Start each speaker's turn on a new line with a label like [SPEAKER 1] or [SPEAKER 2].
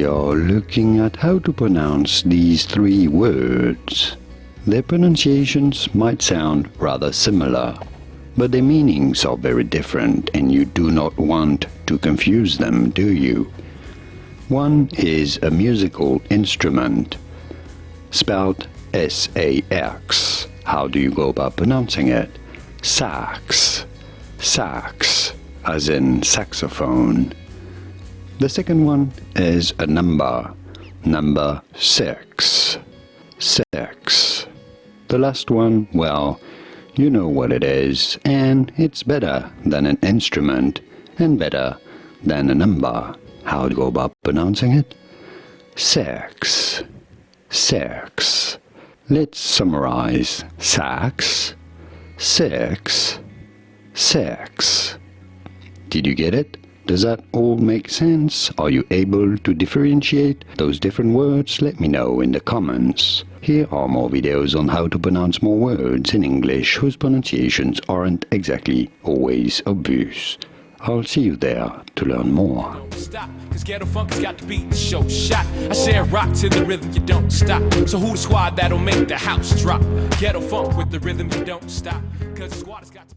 [SPEAKER 1] we are looking at how to pronounce these three words. Their pronunciations might sound rather similar, but their meanings are very different, and you do not want to confuse them, do you? One is a musical instrument, spelled S-A-X. How do you go about pronouncing it? Sax. Sax, as in saxophone. The second one is a number. Number 6. Six. The last one, well, you know what it is, and it's better than an instrument and better than a number. How to go about pronouncing it? Sax. Sax. Let's summarize. Sax. Six. Six. Did you get it? Does that all make sense? Are you able to differentiate those different words? Let me know in the comments. Here are more videos on how to pronounce more words in English whose pronunciations aren't exactly always obvious. I'll see you there to learn more.
[SPEAKER 2] Don't stop, 'cause ghetto funk has got to beat the show shot. I share rock to the rhythm, you don't stop. So who the squad that'll make the house drop? Ghetto funk with the rhythm, you don't stop. 'Cause the squad has got to